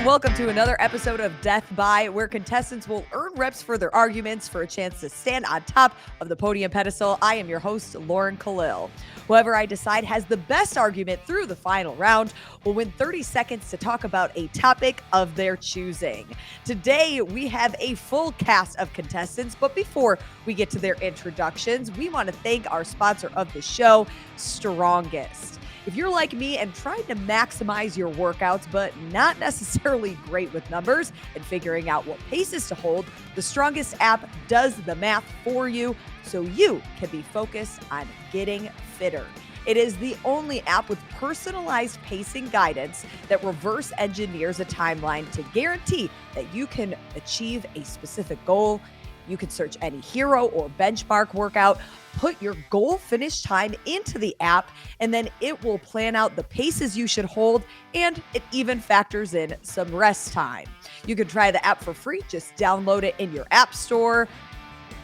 welcome to another episode of Death By, where contestants will earn reps for their arguments for a chance to stand on top of the podium pedestal. I am your host, Lauren Kalil. Whoever I decide has the best argument through the final round will win 30 seconds to talk about a topic of their choosing. Today, we have a full cast of contestants, but before we get to their introductions, we want to thank our sponsor of the show, Strongest. If you're like me and trying to maximize your workouts, but not necessarily great with numbers and figuring out what paces to hold, the Strongest app does the math for you so you can be focused on getting fitter. It is the only app with personalized pacing guidance that reverse engineers a timeline to guarantee that you can achieve a specific goal. You can search any hero or benchmark workout, put your goal finish time into the app, and then it will plan out the paces you should hold, and it even factors in some rest time. You can try the app for free. Just download it in your app store.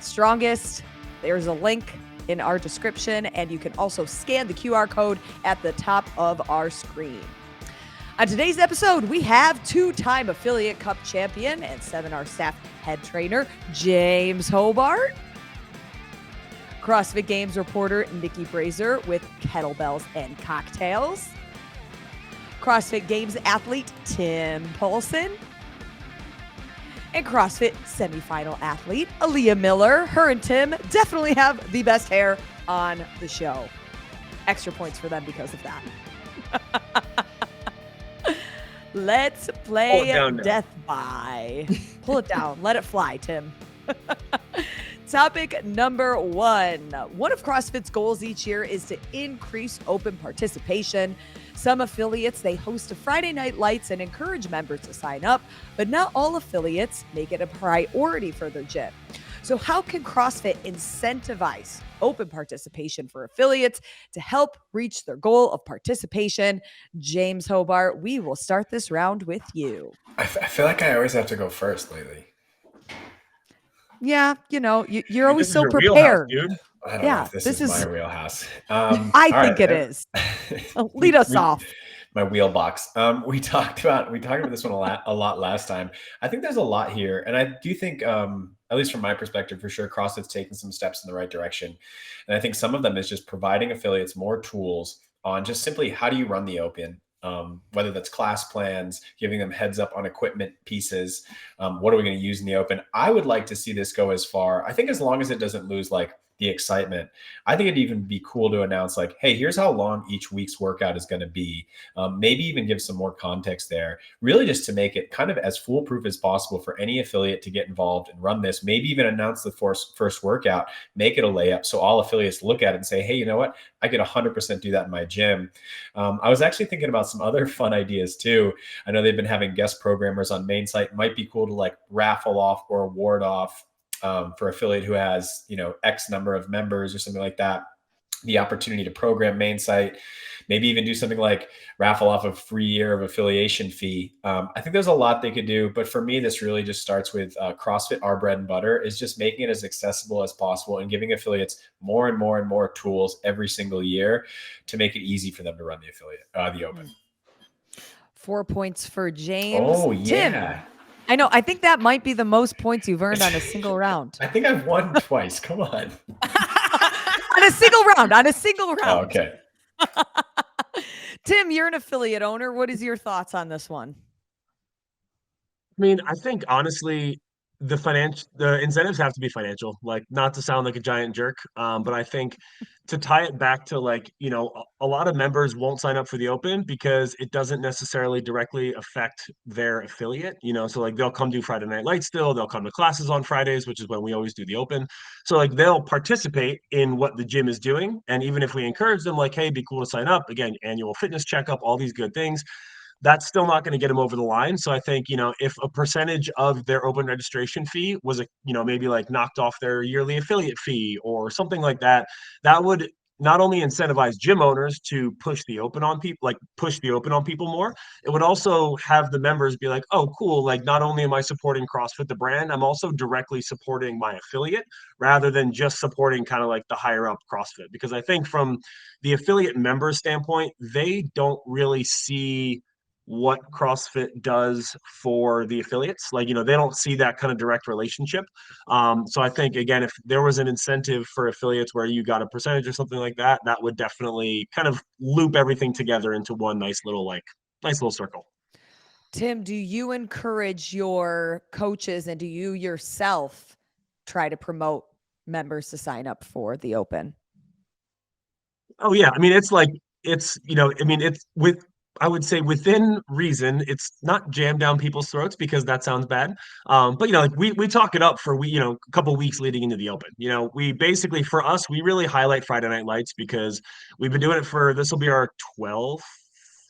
Strongest, there's a link in our description, and you can also scan the QR code at the top of our screen. On today's episode, we have two-time Affiliate Cup champion and Seminar staff head trainer, James Hobart, CrossFit Games reporter, Niki Brazier with Kettlebells and Cocktails, CrossFit Games athlete, Tim Paulson, and CrossFit semifinal athlete, Ellia Miller. Her and Tim definitely have the best hair on the show. Extra points for them because of that. Let's play Death By. Pull it down. Let it fly, Tim. Topic number one. One of CrossFit's goals each year is to increase open participation. Some affiliates, they host a Friday Night Lights and encourage members to sign up, but not all affiliates make it a priority for their gym. So how can CrossFit incentivize open participation for affiliates to help reach their goal of participation? James Hobart, we will start this round with you. I feel like I always have to go first lately. Yeah, you're always so prepared. Wheelhouse, I don't know if this is my wheelhouse. I think it is. Lead us off. My wheel box. We talked about this one a lot last time. I think there's a lot here, and I do think, at least from my perspective, for sure, CrossFit's taken some steps in the right direction. And I think some of them is just providing affiliates more tools on just simply how do you run the open. Whether that's class plans, giving them heads up on equipment pieces. What are we going to use in the open? I would like to see this go as far. I think as long as it doesn't lose like the excitement, I think it'd even be cool to announce like, hey, here's how long each week's workout is going to be. Maybe even give some more context there, really just to make it kind of as foolproof as possible for any affiliate to get involved and run this. Maybe even announce the first workout, make it a layup. So all affiliates look at it and say, hey, you know what? I could 100% do that in my gym. I was actually thinking about some other fun ideas too. I know they've been having guest programmers on main site. Might be cool to like raffle off or award off for affiliate who has, X number of members or something like that, the opportunity to program main site, maybe even do something like raffle off a free year of affiliation fee. I think there's a lot they could do, but for me, this really just starts with CrossFit. Our bread and butter is just making it as accessible as possible and giving affiliates more and more and more tools every single year to make it easy for them to run the affiliate, the open. 4 points for James. Oh, yeah. Tim. I know. I think that might be the most points you've earned on a single round. I think I've won twice. Come on. On a single round. Oh, okay. Tim, you're an affiliate owner. What is your thoughts on this one? I mean, I think honestly, the incentives have to be financial. Like, not to sound like a giant jerk, but I think to tie it back to a lot of members won't sign up for the open because it doesn't necessarily directly affect their affiliate. So like they'll come do Friday Night Lights still, they'll come to classes on Fridays, which is when we always do the open. So like they'll participate in what the gym is doing, and even if we encourage them, like, hey, it'd be cool to sign up. Again, annual fitness checkup, all these good things. That's still not going to get them over the line. So I think, if a percentage of their open registration fee was, maybe like knocked off their yearly affiliate fee or something like that, that would not only incentivize gym owners to push the open on people, more, it would also have the members be like, oh, cool. Like, not only am I supporting CrossFit, the brand, I'm also directly supporting my affiliate rather than just supporting kind of like the higher up CrossFit. Because I think from the affiliate member standpoint, they don't really see what CrossFit does for the affiliates. Like, they don't see that kind of direct relationship. So I think, again, if there was an incentive for affiliates where you got a percentage or something like that, that would definitely kind of loop everything together into one nice little circle. Tim, do you encourage your coaches and do you yourself try to promote members to sign up for the Open? Oh yeah, I mean it's like it's you know I mean it's with I would say within reason. It's not jammed down people's throats because that sounds bad. But like we talk it up for a couple weeks leading into the Open. We basically for us we really highlight Friday Night Lights because we've been doing it for this will be our 12th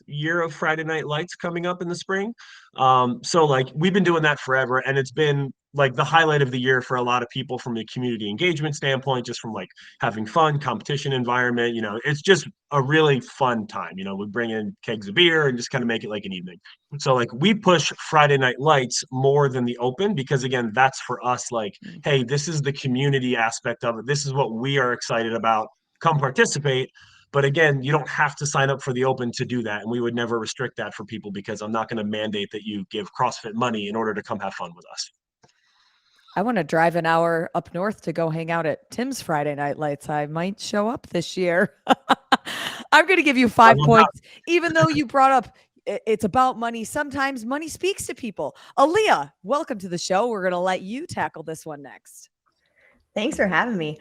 year of Friday Night Lights coming up in the spring. So like we've been doing that forever, and it's been like the highlight of the year for a lot of people from a community engagement standpoint, just from like having fun, competition environment. It's just a really fun time. We bring in kegs of beer and just kind of make it like an evening. So like we push Friday Night Lights more than the Open because again, that's for us like, hey, this is the community aspect of it. This is what we are excited about. Come participate. But again, you don't have to sign up for the Open to do that. And we would never restrict that for people because I'm not going to mandate that you give CrossFit money in order to come have fun with us. I want to drive an hour up north to go hang out at Tim's Friday Night Lights. I might show up this year. I'm going to give you 5 points, even though you brought up it's about money. Sometimes money speaks to people. Ellia, welcome to the show. We're going to let you tackle this one next. Thanks for having me.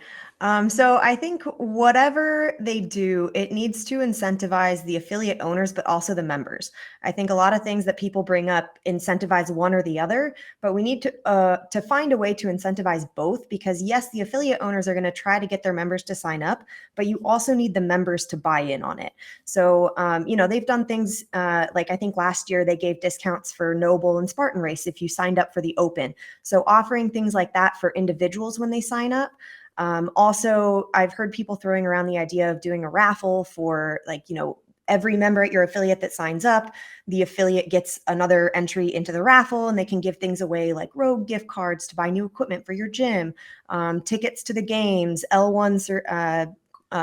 So I think whatever they do, it needs to incentivize the affiliate owners, but also the members. I think a lot of things that people bring up incentivize one or the other, but we need to find a way to incentivize both because yes, the affiliate owners are going to try to get their members to sign up, but you also need the members to buy in on it. So, they've done things like I think last year they gave discounts for Noble and Spartan Race if you signed up for the Open. So offering things like that for individuals when they sign up. Also, I've heard people throwing around the idea of doing a raffle for every member at your affiliate that signs up, the affiliate gets another entry into the raffle and they can give things away like Rogue gift cards to buy new equipment for your gym, tickets to the games, L1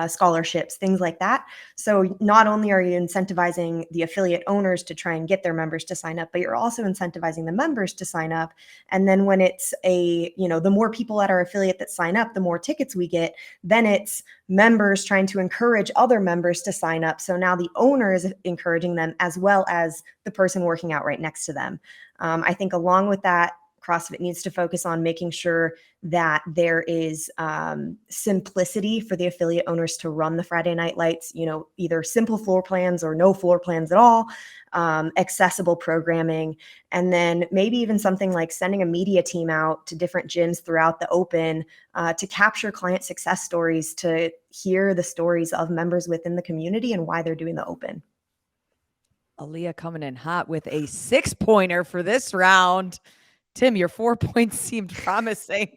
scholarships, things like that. So not only are you incentivizing the affiliate owners to try and get their members to sign up, but you're also incentivizing the members to sign up. And then when it's the more people at our affiliate that sign up, the more tickets we get, then it's members trying to encourage other members to sign up. So now the owner is encouraging them as well as the person working out right next to them. I think along with that, CrossFit needs to focus on making sure that there is simplicity for the affiliate owners to run the Friday Night Lights, either simple floor plans or no floor plans at all, accessible programming, and then maybe even something like sending a media team out to different gyms throughout the Open to capture client success stories, to hear the stories of members within the community and why they're doing the Open. Ellia coming in hot with a 6-pointer for this round. Tim, your 4 points seemed promising.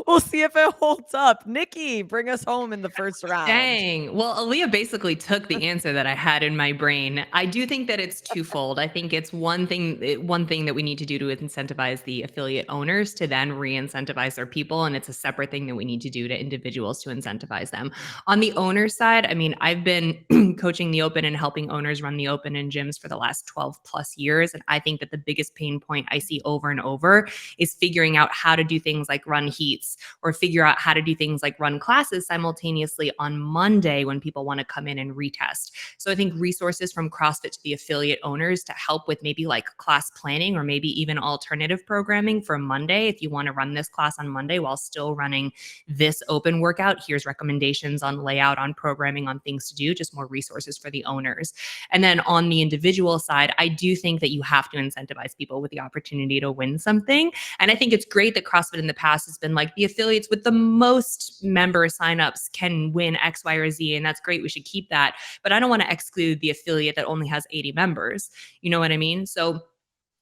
We'll see if it holds up. Niki, bring us home in the first round. Dang. Well, Ellia basically took the answer that I had in my brain. I do think that it's twofold. I think it's one thing that we need to do to incentivize the affiliate owners to then re-incentivize their people. And it's a separate thing that we need to do to individuals to incentivize them. On the owner side, I mean, I've been coaching the Open and helping owners run the Open in gyms for the last 12 plus years. And I think that the biggest pain point I see over and over is figuring out how to do things like run heats or figure out how to do things like run classes simultaneously on Monday when people want to come in and retest. So I think resources from CrossFit to the affiliate owners to help with maybe like class planning or maybe even alternative programming for Monday. If you want to run this class on Monday while still running this Open workout, here's recommendations on layout, on programming, on things to do, just more resources for the owners. And then on the individual side, I do think that you have to incentivize people with the opportunity to win something. And I think it's great that CrossFit in the past has been like the affiliates with the most member signups can win X, Y, or Z. And that's great. We should keep that. But I don't want to exclude the affiliate that only has 80 members. You know what I mean? So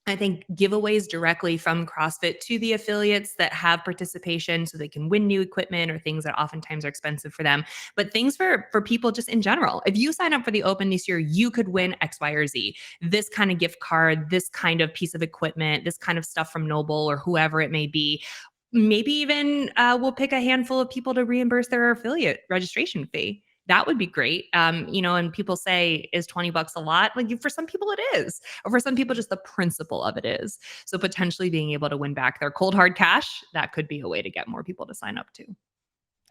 I think giveaways directly from CrossFit to the affiliates that have participation so they can win new equipment or things that oftentimes are expensive for them, but things for people just in general. If you sign up for the Open this year, you could win X, Y, or Z, this kind of gift card, this kind of piece of equipment, this kind of stuff from Noble or whoever it may be. Maybe even we'll pick a handful of people to reimburse their affiliate registration fee. that would be great. And people say, is $20 a lot? Like for some people it is, or for some people just the principle of it is. So potentially being able to win back their cold hard cash, that could be a way to get more people to sign up too.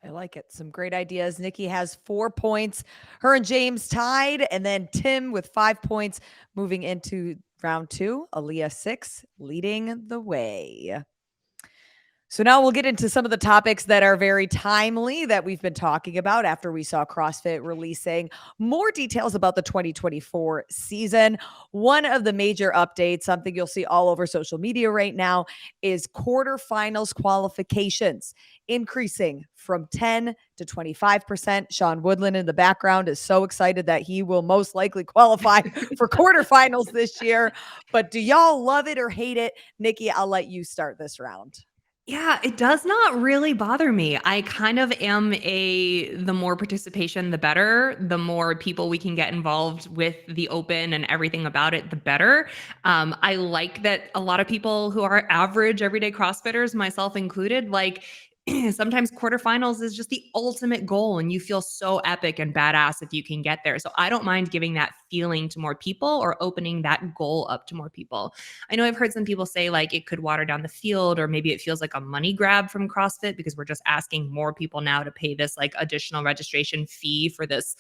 I like it. Some great ideas. Niki has 4 points. Her and James tied, and then Tim with 5 points moving into round 2. Ellia 6 leading the way. So now we'll get into some of the topics that are very timely that we've been talking about after we saw CrossFit releasing more details about the 2024 season. One of the major updates, something you'll see all over social media right now, is quarterfinals qualifications increasing from 10 to 25%. Sean Woodland in the background is so excited that he will most likely qualify for quarterfinals this year. But do y'all love it or hate it? Niki, I'll let you start this round. Yeah, it does not really bother me. I kind of am the more participation, the better. The more people we can get involved with the open and everything about it, the better. I like that a lot of people who are average everyday CrossFitters, myself included, like sometimes quarterfinals is just the ultimate goal and you feel so epic and badass if you can get there. So I don't mind giving that feeling to more people or opening that goal up to more people. I know I've heard some people say like it could water down the field, or maybe it feels like a money grab from CrossFit because we're just asking more people now to pay this like additional registration fee for this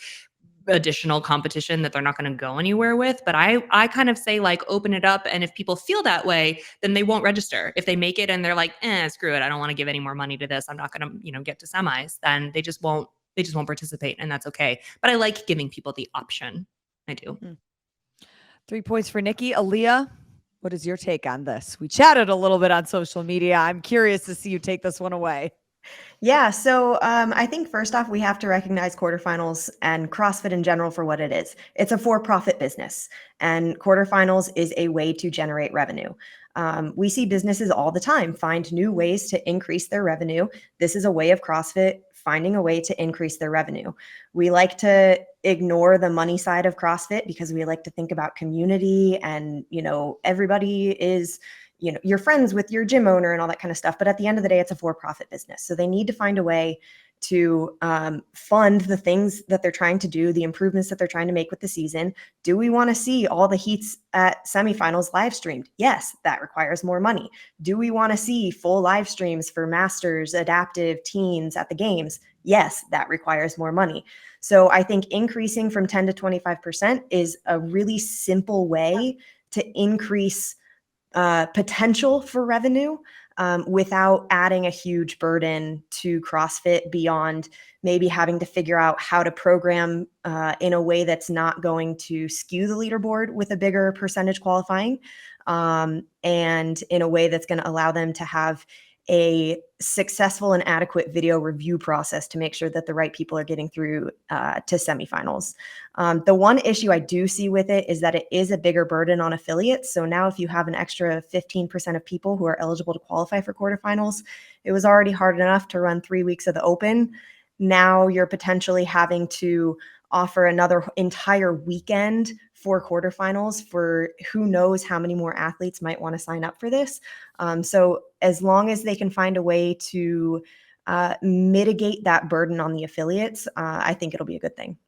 additional competition that they're not going to go anywhere with. But I kind of say like open it up, and if people feel that way, then they won't register. If they make it and they're like, screw it, I don't want to give any more money to this, I'm not going to get to semis, then they just won't participate, and that's okay. But I like giving people the option. I do. 3 points for Niki. Ellia, what is your take on this? We chatted a little bit on social media. I'm curious to see you take this one away. Yeah, so I think first off, we have to recognize quarterfinals and CrossFit in general for what it is. It's a for-profit business, and quarterfinals is a way to generate revenue. We see businesses all the time find new ways to increase their revenue. This is a way of CrossFit finding a way to increase their revenue. We like to ignore the money side of CrossFit because we like to think about community and, everybody is you're friends with your gym owner and all that kind of stuff. But at the end of the day, it's a for-profit business. So they need to find a way to fund the things that they're trying to do, the improvements that they're trying to make with the season. Do we want to see all the heats at semifinals live streamed? Yes, that requires more money. Do we want to see full live streams for masters, adaptive, teens at the games? Yes, that requires more money. So I think increasing from 10 to 25% is a really simple way to increase potential for revenue without adding a huge burden to CrossFit beyond maybe having to figure out how to program in a way that's not going to skew the leaderboard with a bigger percentage qualifying, and in a way that's going to allow them to have a successful and adequate video review process to make sure that the right people are getting through to semifinals. The one issue I do see with it is that it is a bigger burden on affiliates. So now if you have an extra 15% of people who are eligible to qualify for quarterfinals, it was already hard enough to run 3 weeks of the open. Now you're potentially having to offer another entire weekend for quarterfinals for who knows how many more athletes might want to sign up for this. So as long as they can find a way to mitigate that burden on the affiliates, I think it'll be a good thing.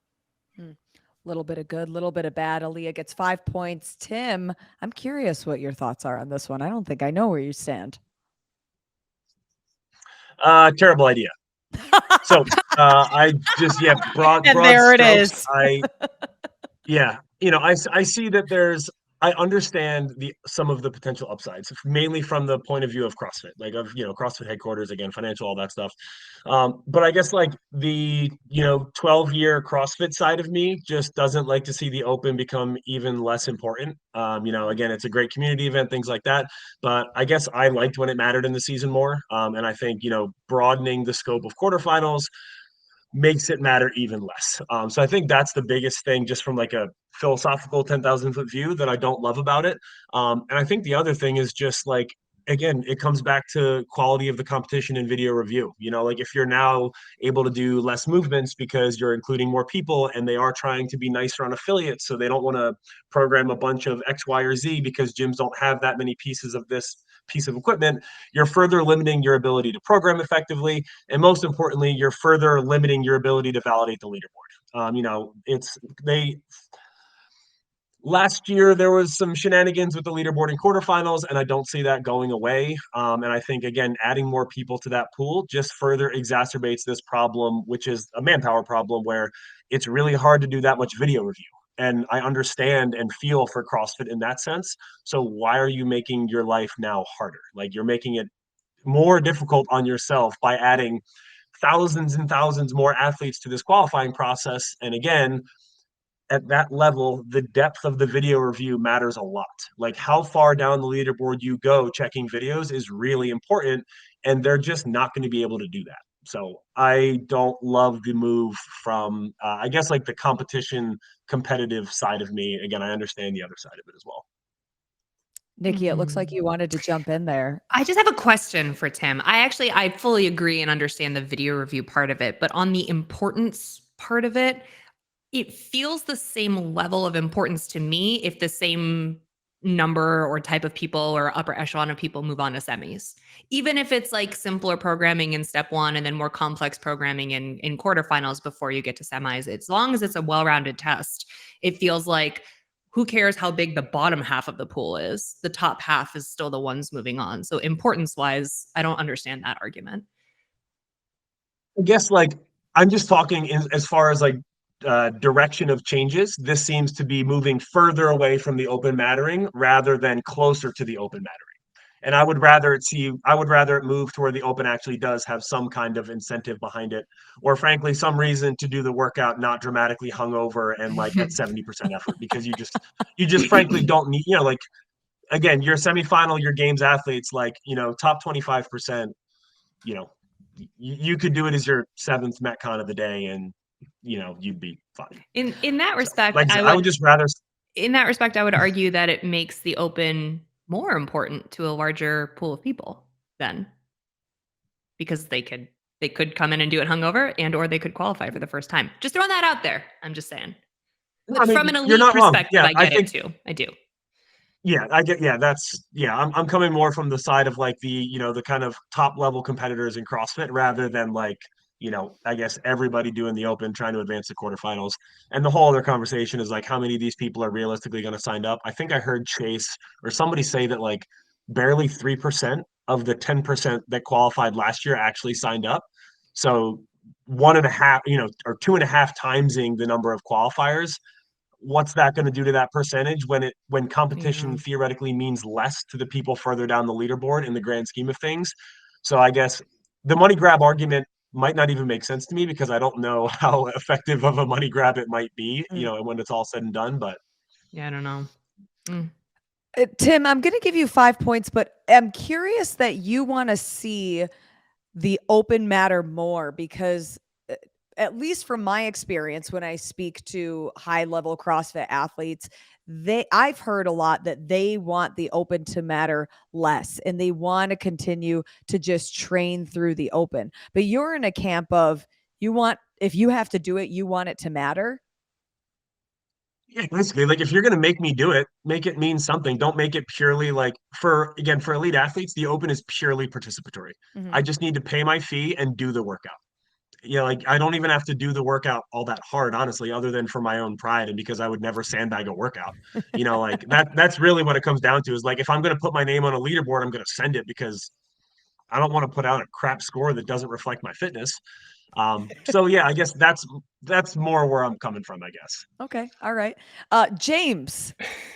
Little bit of good, little bit of bad. Ellia gets 5 points. Tim, I'm curious what your thoughts are on this one. I don't think I know where you stand. Terrible idea. So I just, broad And there it strokes, is. I see that I understand some of the potential upsides, mainly from the point of view of CrossFit, like of, CrossFit headquarters, again, financial, all that stuff. But I guess like the, 12-year CrossFit side of me just doesn't like to see the open become even less important. Again, it's a great community event, things like that. But I guess I liked when it mattered in the season more. And I think, broadening the scope of quarterfinals makes it matter even less. So I think that's the biggest thing, just from like a philosophical 10,000 foot view, that I don't love about it. And I think the other thing is just like, again, it comes back to quality of the competition and video review. Like if you're now able to do less movements because you're including more people and they are trying to be nicer on affiliates, so they don't want to program a bunch of X, Y, or Z because gyms don't have that many pieces of this piece of equipment, you're further limiting your ability to program effectively. And most importantly, you're further limiting your ability to validate the leaderboard. Last year, there was some shenanigans with the leaderboard in quarterfinals, and I don't see that going away. And I think, again, adding more people to that pool just further exacerbates this problem, which is a manpower problem where it's really hard to do that much video review. And I understand and feel for CrossFit in that sense. So why are you making your life now harder? Like you're making it more difficult on yourself by adding thousands and thousands more athletes to this qualifying process. And again, at that level, the depth of the video review matters a lot. Like how far down the leaderboard you go checking videos is really important, and they're just not going to be able to do that. So I don't love the move from, I guess, like the competition competitive side of me. Again, I understand the other side of it as well. Niki, it looks like you wanted to jump in there. I just have a question for Tim. I fully agree and understand the video review part of it, but on the importance part of it, it feels the same level of importance to me if the same number or type of people or upper echelon of people move on to semis. Even if it's like simpler programming in step one and then more complex programming in quarterfinals before you get to semis, as long as it's a well-rounded test, it feels like who cares how big the bottom half of the pool is? The top half is still the ones moving on. So importance-wise, I don't understand that argument. I guess like I'm just talking as far as like direction of changes. This seems to be moving further away from the open mattering rather than closer to the open mattering. And I would rather it move to where the open actually does have some kind of incentive behind it, or frankly, some reason to do the workout not dramatically hungover and like at 70% effort, because you just frankly don't need, like again, your semifinal, your games athletes, like, top 25%, you could do it as your 7th Metcon of the day and you'd be fine. In that respect, so, like, I would just rather. In that respect, I would argue that it makes the open more important to a larger pool of people then, because they could come in and do it hungover, and or they could qualify for the first time. Just throwing that out there. I'm just saying. But from an elite perspective, yeah, I get it too. I do. Yeah, I get. Yeah, I'm coming more from the side of like the the kind of top level competitors in CrossFit rather than like I guess everybody doing the open trying to advance to quarterfinals. And the whole other conversation is like how many of these people are realistically going to sign up. I think I heard Chase or somebody say that like barely 3% of the 10% that qualified last year actually signed up. So 1.5, or 2.5 timesing the number of qualifiers. What's that going to do to that percentage when competition theoretically means less to the people further down the leaderboard in the grand scheme of things? So I guess the money grab argument might not even make sense to me because I don't know how effective of a money grab it might be, when it's all said and done. But yeah, I don't know. Tim, I'm going to give you 5 points, but I'm curious that you want to see the open matter more because at least from my experience, when I speak to high level CrossFit athletes, I've heard a lot that they want the open to matter less and they want to continue to just train through the open. But you're in a camp of if you have to do it, you want it to matter. Yeah, basically, like if you're going to make me do it, make it mean something. Don't make it purely like for elite athletes, the open is purely participatory. Mm-hmm. I just need to pay my fee and do the workout. Like I don't even have to do the workout all that hard, honestly, other than for my own pride and because I would never sandbag a workout. Like that's really what it comes down to is like if I'm going to put my name on a leaderboard, I'm going to send it because I don't want to put out a crap score that doesn't reflect my fitness. So yeah, I guess that's more where I'm coming from, I guess. Okay. All right. James,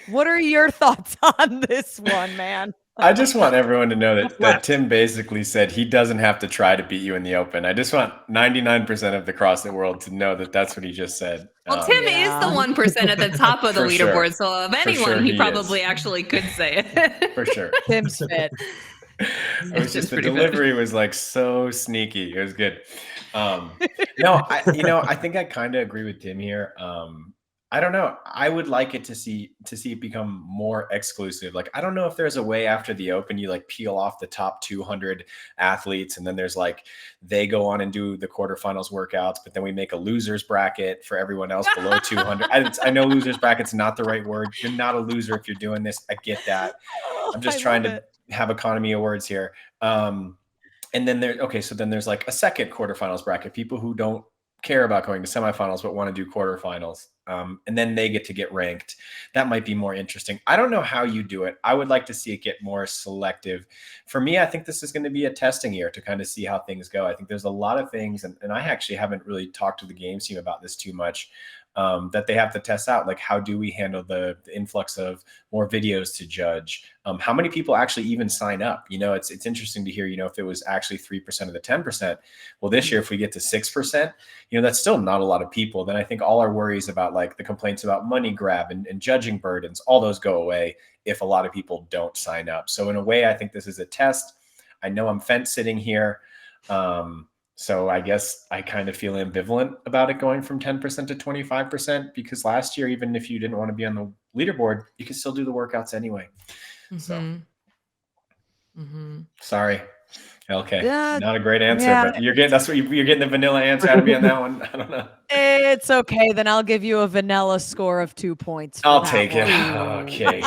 what are your thoughts on this one, man? I just want everyone to know that Tim basically said he doesn't have to try to beat you in the open. I just want 99% of the CrossFit world to know that that's what he just said. Well, Tim is the 1% at the top of the leaderboard, sure. So of anyone, he probably actually could say it. For sure. Tim's fit. It was just the delivery was like so sneaky. It was good. No, I think I kind of agree with Tim here. I don't know. I would like it to see it become more exclusive. Like, I don't know if there's a way after the Open you like peel off the top 200 athletes, and then there's like they go on and do the quarterfinals workouts, but then we make a losers bracket for everyone else below 200. I know losers bracket's not the right word. You're not a loser if you're doing this. I get that. I'm just trying to have economy of words here. And then so then there's like a second quarterfinals bracket, people who don't care about going to semifinals but want to do quarterfinals, and then they get ranked. That might be more interesting. I don't know how you do it. I would like to see it get more selective. For me, I think this is going to be a testing year to kind of see how things go. I think there's a lot of things, and I actually haven't really talked to the games team about this too much, that they have to test out. Like, how do we handle the influx of more videos to judge? How many people actually even sign up? It's interesting to hear, if it was actually 3% of the 10%. Well, this year, if we get to 6%, that's still not a lot of people. Then I think all our worries about like the complaints about money grab and judging burdens, all those go away if a lot of people don't sign up. So in a way, I think this is a test. I know I'm fence sitting here. So I guess I kind of feel ambivalent about it going from 10% to 25%, because last year, even if you didn't want to be on the leaderboard, you could still do the workouts anyway. So sorry. Okay. Not a great answer, but you're getting the vanilla answer out of me on that one. I don't know. It's okay. Then I'll give you a vanilla score of 2 points. I'll take it. Okay.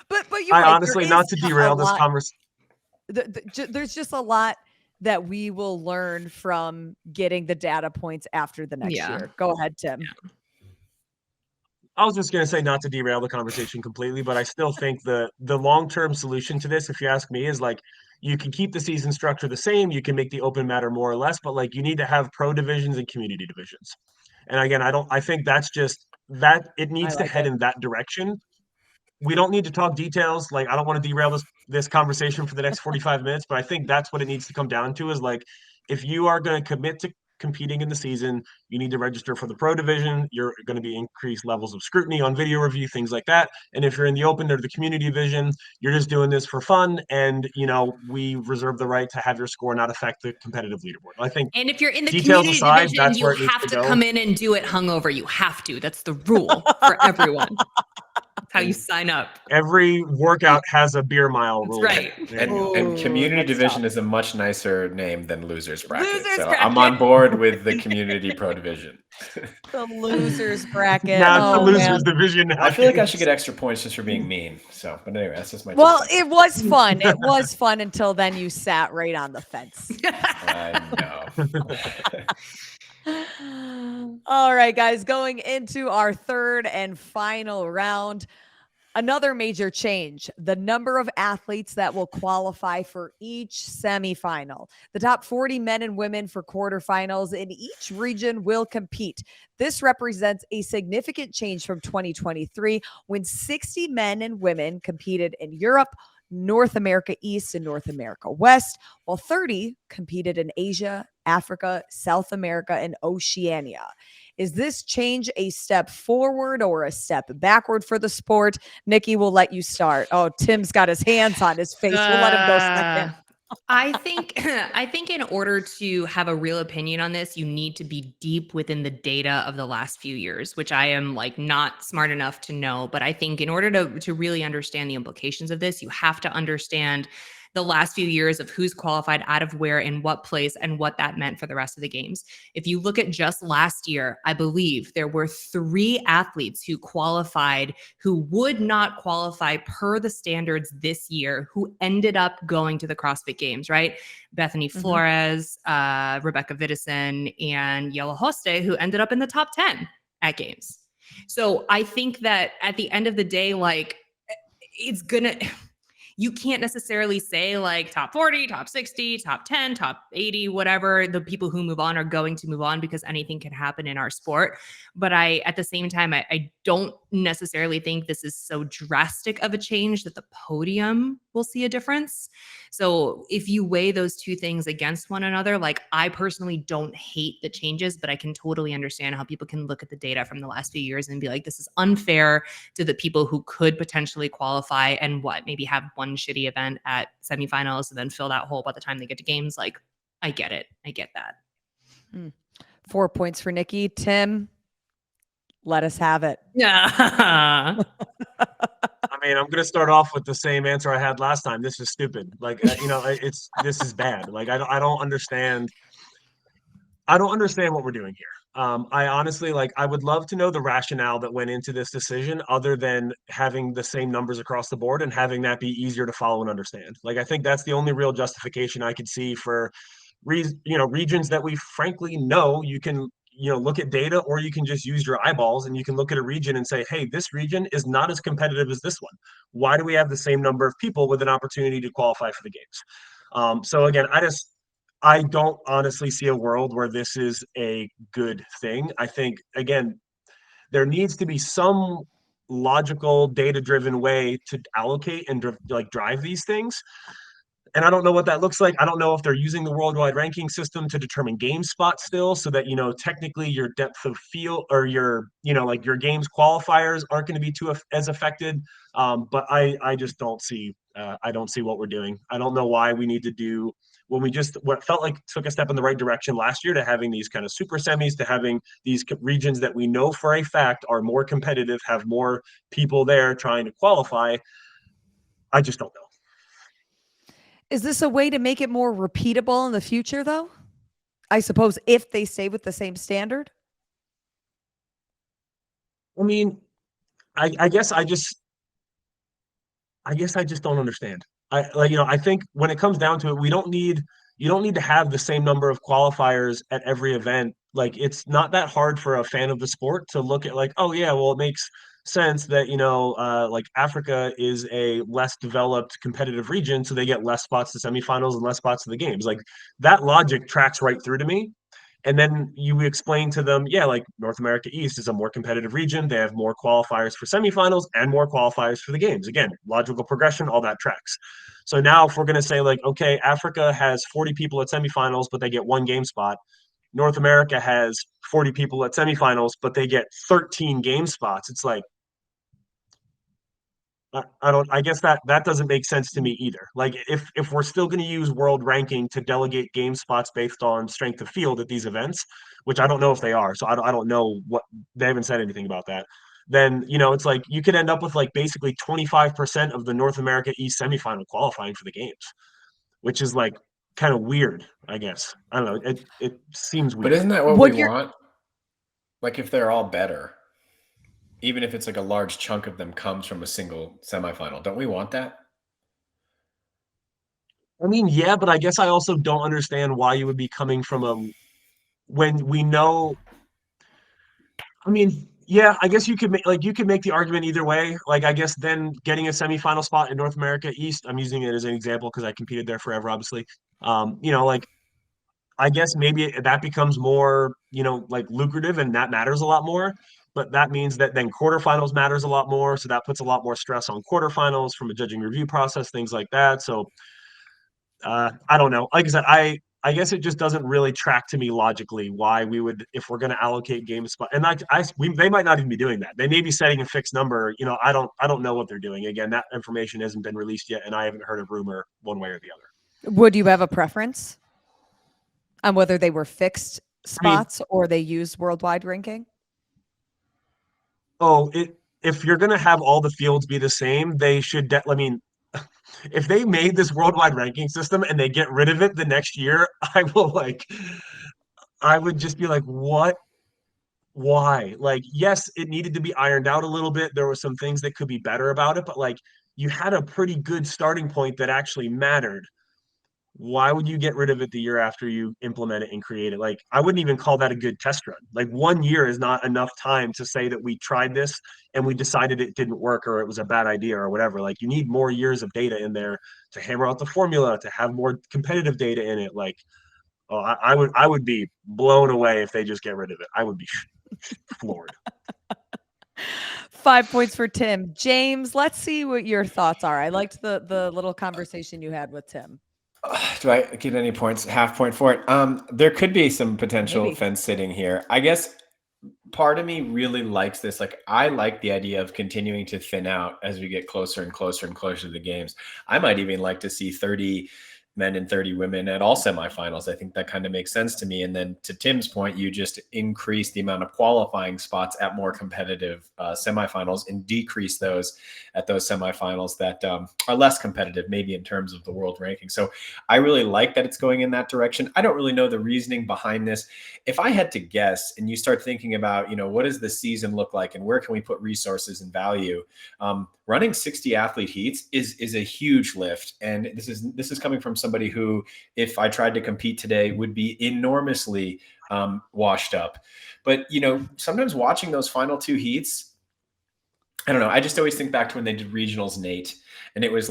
But you're I right. honestly, not to derail this conversation. There's just a lot that we will learn from getting the data points after the next year. Go ahead, Tim. Yeah. I was just going to say, not to derail the conversation completely, but I still think the long-term solution to this, if you ask me, is like, you can keep the season structure the same. You can make the Open matter more or less, but like, you need to have pro divisions and community divisions. And again, I think that's just that it needs to head in that direction. We don't need to talk details. Like, I don't want to derail this conversation for the next 45 minutes, but I think that's what it needs to come down to, is like, if you are going to commit to competing in the season, you need to register for the pro division. You're going to be increased levels of scrutiny on video review, things like that. And if you're in the Open or the community division, you're just doing this for fun. And, we reserve the right to have your score not affect the competitive leaderboard. I think. And if you're in the details community aside, division, you have to come in and do it hungover. You have to. That's the rule for everyone. How you sign up. Every workout has a beer mile rule. That's right. And community division is a much nicer name than losers bracket. I'm on board with the community pro division. The losers bracket. Now it's the losers division. I feel like I should get extra points just for being mean. So, but anyway, that's just my. Well, it was fun. It was fun until then you sat right on the fence. I know. All right, guys, going into our third and final round. Another major change, the number of athletes that will qualify for each semifinal. The top 40 men and women for quarterfinals in each region will compete. This represents a significant change from 2023, when 60 men and women competed in Europe, North America East, and North America West, while 30 competed in Asia, Africa, South America, and Oceania. Is this change a step forward or a step backward for the sport? Niki, we'll let you start. Oh, Tim's got his hands on his face. We'll let him go second. I think in order to have a real opinion on this, you need to be deep within the data of the last few years, which I am like not smart enough to know. But I think in order to really understand the implications of this, you have to understand the last few years of who's qualified out of where in what place and what that meant for the rest of the games. If you look at just last year, I believe there were 3 athletes who qualified who would not qualify per the standards this year, who ended up going to the CrossFit Games, right? Bethany Flores, Rebecca Vidison, and Yella Hoste, who ended up in the top 10 at games. So I think that at the end of the day, like, it's gonna... You can't necessarily say like top 40, top 60, top 10, top 80, whatever. The people who move on are going to move on because anything can happen in our sport. But at the same time, I don't necessarily think this is so drastic of a change that the podium will see a difference. So if you weigh those two things against one another, like, I personally don't hate the changes, but I can totally understand how people can look at the data from the last few years and be like, this is unfair to the people who could potentially qualify and maybe have one shitty event at semifinals and then fill that hole by the time they get to games. Like, I get it. I get that. 4 points for Niki. Tim, Let us have it. Yeah. I mean, I'm going to start off with the same answer I had last time. This is stupid. Like, this is bad. Like, I don't understand. I don't understand what we're doing here. I honestly, like, I would love to know the rationale that went into this decision other than having the same numbers across the board and having that be easier to follow and understand. Like, I think that's the only real justification I could see for regions that we frankly know you can, look at data, or you can just use your eyeballs and you can look at a region and say, hey, this region is not as competitive as this one. Why do we have the same number of people with an opportunity to qualify for the games? So again, I don't honestly see a world where this is a good thing. I think, again, there needs to be some logical, data-driven way to allocate and drive these things. And I don't know what that looks like. I don't know if they're using the worldwide ranking system to determine game spots still, so that, technically your depth of field or your games qualifiers aren't going to be as affected. But I just don't see, I don't see what we're doing. I don't know why we need to do when we just what felt like took a step in the right direction last year to having these kind of super semis, to having these regions that we know for a fact are more competitive, have more people there trying to qualify. I just don't know. Is this a way to make it more repeatable in the future, though? I suppose if they stay with the same standard? I mean, I guess I just don't understand. I think when it comes down to it, you don't need to have the same number of qualifiers at every event. Like, it's not that hard for a fan of the sport to look at, like, oh yeah, well, it makes sense that, like Africa is a less developed competitive region, so they get less spots to semifinals and less spots to the games. Like, that logic tracks right through to me. And then you explain to them, yeah, like North America East is a more competitive region. They have more qualifiers for semifinals and more qualifiers for the games. Again, logical progression, all that tracks. So now if we're going to say, like, okay, Africa has 40 people at semifinals, but they get one game spot. North America has 40 people at semifinals, but they get 13 game spots. It's like, I guess that doesn't make sense to me either. Like, if we're still going to use world ranking to delegate game spots based on strength of field at these events, which I don't know if they are, so I don't know what, they haven't said anything about that. Then, it's like you could end up with like basically 25% of the North America East semifinal qualifying for the games, which is like kind of weird, I guess. I don't know. It seems weird. But isn't that what What we you're- want? Like, if they're all better, even if it's like a large chunk of them comes from a single semifinal, don't we want that? I mean, yeah, but I guess I also don't understand why you would be coming from when we know. I mean, yeah, I guess you could make the argument either way. Like, I guess then getting a semifinal spot in North America East, I'm using it as an example because I competed there forever, obviously. Like, I guess maybe that becomes more, like lucrative, and that matters a lot more. But that means that then quarterfinals matters a lot more. So that puts a lot more stress on quarterfinals from a judging review process, things like that. So I don't know. Like I said, I guess it just doesn't really track to me logically why we would, if we're going to allocate game spot, and they might not even be doing that. They may be setting a fixed number. I don't know what they're doing. Again, that information hasn't been released yet, and I haven't heard a rumor one way or the other. Would you have a preference on whether they were fixed spots or they used worldwide ranking? If you're going to have all the fields be the same, they should. I mean, if they made this worldwide ranking system and they get rid of it the next year, I would just be like, what? Why? Like, yes, it needed to be ironed out a little bit. There were some things that could be better about it, but like, you had a pretty good starting point that actually mattered. Why would you get rid of it the year after you implement it and create it? Like, I wouldn't even call that a good test run. Like, 1 year is not enough time to say that we tried this and we decided it didn't work or it was a bad idea or whatever. Like, you need more years of data in there to hammer out the formula, to have more competitive data in it. Like, oh, I would be blown away if they just get rid of it. I would be floored. 5 points for Tim. James, let's see what your thoughts are. I liked the little conversation you had with Tim. Do I get any points? Half point for it. There could be some potential Maybe. fence sitting here. I guess part of me really likes this. Like, I like the idea of continuing to thin out as we get closer and closer and closer to the games. I might even like to see 30 men and 30 women at all semifinals. I think that kind of makes sense to me. And then to Tim's point, you just increase the amount of qualifying spots at more competitive semifinals and decrease those at those semifinals that are less competitive, maybe in terms of the world ranking. So I really like that it's going in that direction. I don't really know the reasoning behind this. If I had to guess, and you start thinking about, what does the season look like and where can we put resources and value? Running 60 athlete heats is a huge lift. And this is coming from somebody who, if I tried to compete today, would be enormously washed up. But, sometimes watching those final 2 heats, I don't know. I just always think back to when they did regionals, Nate, and it was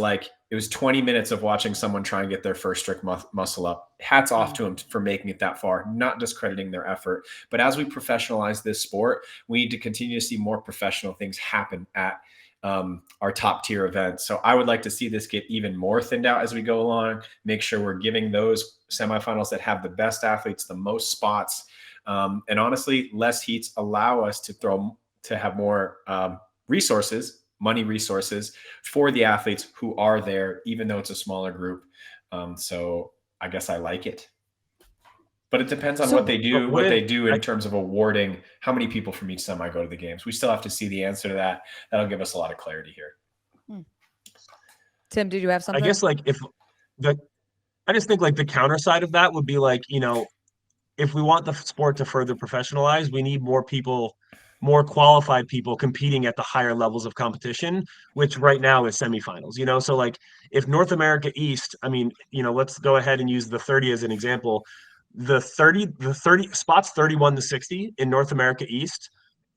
20 minutes of watching someone try and get their first strict muscle up. Hats off to them for making it that far, not discrediting their effort. But as we professionalize this sport, we need to continue to see more professional things happen at our top tier events. So I would like to see this get even more thinned out as we go along, make sure we're giving those semifinals that have the best athletes the most spots. And honestly, less heats allow us to have more money resources for the athletes who are there, even though it's a smaller group. So I guess I like it. But it depends on what they do in terms of awarding how many people from each semi go to the games. We still have to see the answer to that. That'll give us a lot of clarity here. Tim, did you have something? I guess I just think the counter side of that would be if we want the sport to further professionalize, we need more people, more qualified people competing at the higher levels of competition, which right now is semifinals, So if North America East, let's go ahead and use the 30 as an example. The 30 spots 31 to 60 in North America East.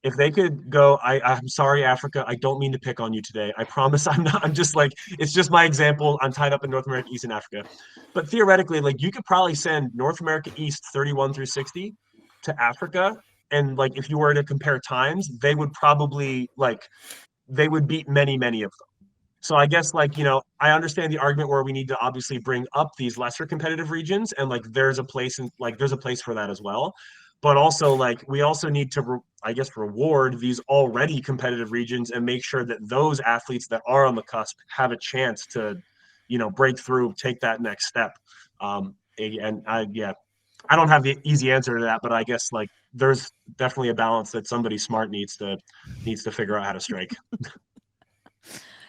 If they could go, I'm sorry, Africa, I don't mean to pick on you today. I promise I'm not. I'm just it's just my example. I'm tied up in North America East and Africa. But theoretically, you could probably send North America East 31 through 60 to Africa. And if you were to compare times, they would probably they would beat many, many of them. So I guess I understand the argument where we need to obviously bring up these lesser competitive regions, and there's a place for that as well. But also we also need to reward these already competitive regions and make sure that those athletes that are on the cusp have a chance to break through, take that next step. I don't have the easy answer to that, but I guess there's definitely a balance that somebody smart needs to figure out how to strike.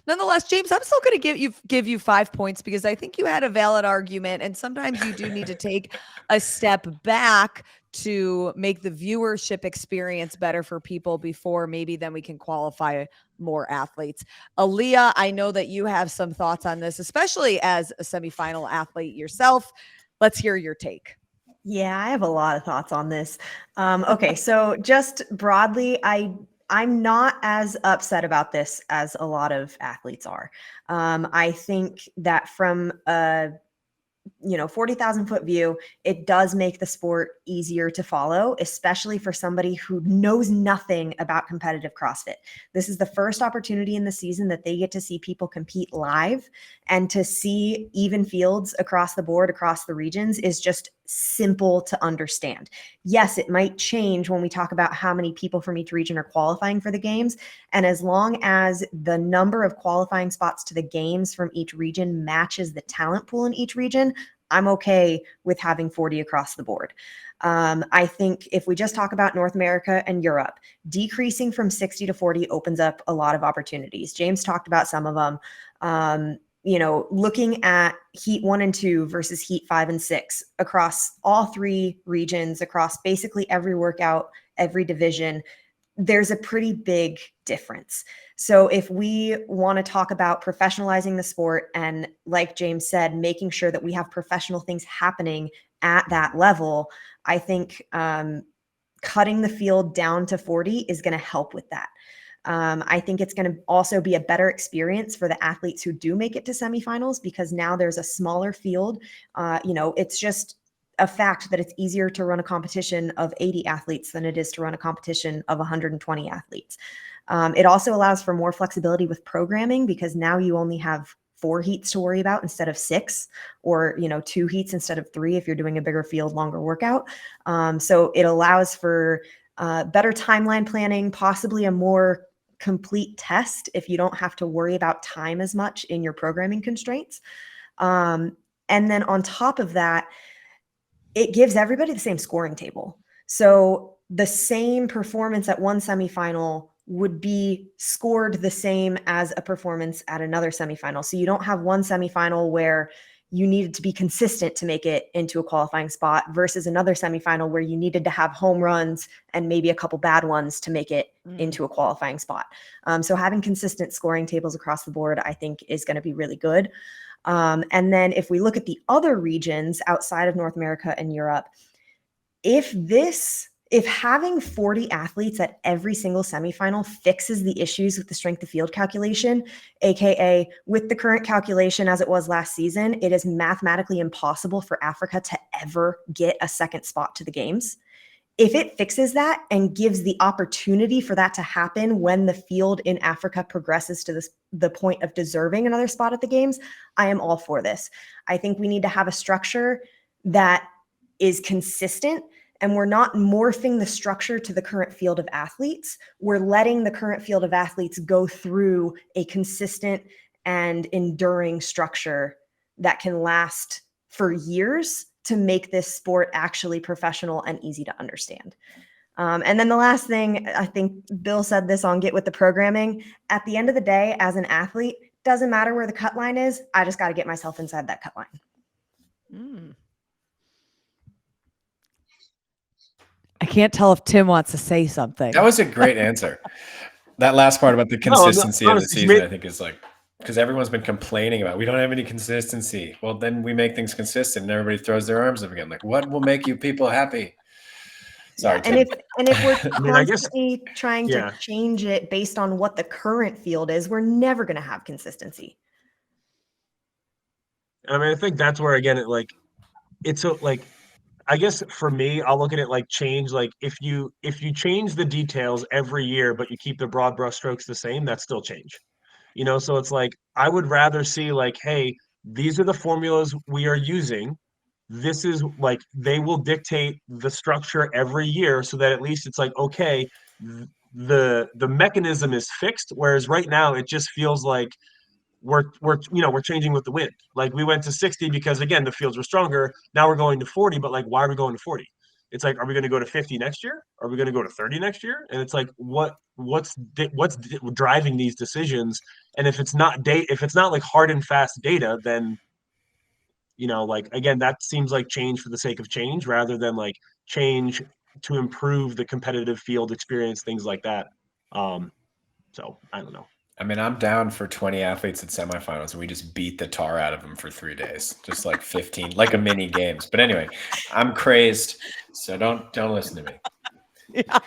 Nonetheless, James, I'm still going to give you 5 points because I think you had a valid argument, and sometimes you do need to take a step back to make the viewership experience better for people before maybe then we can qualify more athletes. Ellia, I know that you have some thoughts on this, especially as a semifinal athlete yourself. Let's hear your take. Yeah, I have a lot of thoughts on this. Okay, so just broadly, I'm not as upset about this as a lot of athletes are. I think that from a 40,000 foot view, it does make the sport easier to follow, especially for somebody who knows nothing about competitive CrossFit. This is the first opportunity in the season that they get to see people compete live, and to see even fields across the board, across the regions, is just simple to understand. Yes, it might change when we talk about how many people from each region are qualifying for the games. And as long as the number of qualifying spots to the games from each region matches the talent pool in each region, I'm okay with having 40 across the board. I think if we just talk about North America and Europe, decreasing from 60 to 40 opens up a lot of opportunities. James talked about some of them. Looking at heat 1 and 2 versus heat 5 and 6 across all 3 regions, across basically every workout, every division, there's a pretty big difference. So if we want to talk about professionalizing the sport and, like James said, making sure that we have professional things happening at that level, I think cutting the field down to 40 is going to help with that. I think it's going to also be a better experience for the athletes who do make it to semifinals, because now there's a smaller field. It's just a fact that it's easier to run a competition of 80 athletes than it is to run a competition of 120 athletes. It also allows for more flexibility with programming, because now you only have 4 heats to worry about instead of 6, or 2 heats instead of 3 if you're doing a bigger field, longer workout. So it allows for better timeline planning, possibly a more complete test if you don't have to worry about time as much in your programming constraints. And then on top of that, it gives everybody the same scoring table. So the same performance at one semifinal would be scored the same as a performance at another semifinal. So you don't have one semifinal where you needed to be consistent to make it into a qualifying spot versus another semifinal where you needed to have home runs and maybe a couple bad ones to make it into a qualifying spot. So having consistent scoring tables across the board, I think, is going to be really good. And then if we look at the other regions outside of North America and Europe, if having 40 athletes at every single semifinal fixes the issues with the strength of field calculation, AKA with the current calculation as it was last season, it is mathematically impossible for Africa to ever get a second spot to the games. If it fixes that and gives the opportunity for that to happen when the field in Africa progresses to the point of deserving another spot at the games, I am all for this. I think we need to have a structure that is consistent, and we're not morphing the structure to the current field of athletes. We're letting the current field of athletes go through a consistent and enduring structure that can last for years to make this sport actually professional and easy to understand. And then the last thing, I think Bill said this on Get With The Programming, at the end of the day, as an athlete, doesn't matter where the cut line is, I just got to get myself inside that cut line. I can't tell if Tim wants to say something. That was a great answer. That last part about the consistency of the season, I think, is like, because everyone's been complaining about, we don't have any consistency. Well, then we make things consistent and everybody throws their arms up again. Like, what will make you people happy? Sorry, Tim. And if we're constantly trying to change it based on what the current field is, we're never going to have consistency. I mean, I think that's where, again, it's so like, I guess for me, I'll look at it like change. Like if you change the details every year, but you keep the broad brush strokes the same, that's still change. So it's like, I would rather see like, hey, these are the formulas we are using. This is like, they will dictate the structure every year so that at least it's like, okay, the mechanism is fixed. Whereas right now it just feels like we're changing with the wind. Like we went to 60 because again, the fields were stronger. Now we're going to 40, but like, why are we going to 40? It's like, are we going to go to 50 next year? Are we going to go to 30 next year? And it's like, what's driving these decisions? And if it's not like hard and fast data, then, like, again, that seems like change for the sake of change rather than like change to improve the competitive field experience, things like that. So I don't know. I mean, I'm down for 20 athletes at semifinals and we just beat the tar out of them for 3 days, just like 15, like a mini games. But anyway, I'm crazed, so don't listen to me. Yeah.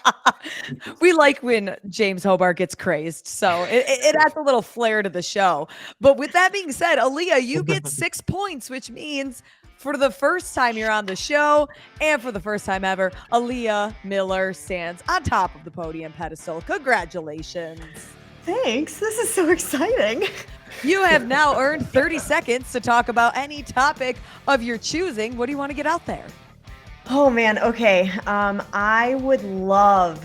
We like when James Hobart gets crazed, so it adds a little flair to the show. But with that being said, Ellia, you get 6 points, which means for the first time you're on the show and for the first time ever, Ellia Miller stands on top of the podium pedestal. Congratulations. Thanks. This is so exciting. You have now earned 30 seconds to talk about any topic of your choosing. What do you want to get out there? Oh, man. Okay. I would love,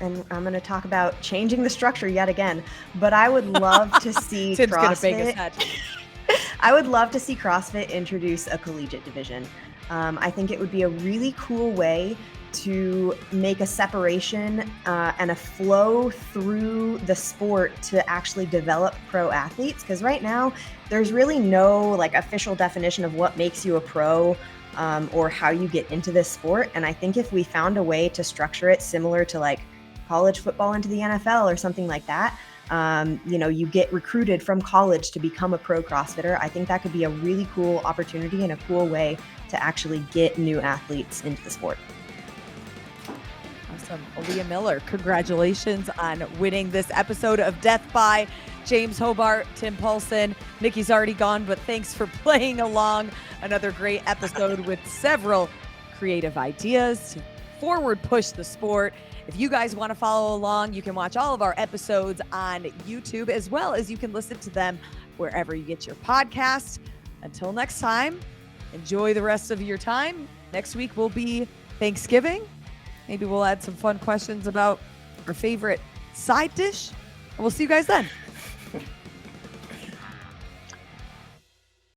and I'm going to talk about changing the structure yet again, but I would love to see Tim's CrossFit. gonna bang his head. I would love to see CrossFit introduce a collegiate division. I think it would be a really cool way to make a separation and a flow through the sport to actually develop pro athletes. Because right now, there's really no like official definition of what makes you a pro or how you get into this sport. And I think if we found a way to structure it similar to like college football into the NFL or something like that, you get recruited from college to become a pro CrossFitter. I think that could be a really cool opportunity and a cool way to actually get new athletes into the sport. Awesome. Ellia Miller, congratulations on winning this episode of Death by James Hobart, Tim Paulson. Niki's already gone, but thanks for playing along. Another great episode with several creative ideas to forward push the sport. If you guys want to follow along, you can watch all of our episodes on YouTube, as well as you can listen to them wherever you get your podcasts. Until next time, enjoy the rest of your time. Next week will be Thanksgiving. Maybe we'll add some fun questions about our favorite side dish. And we'll see you guys then.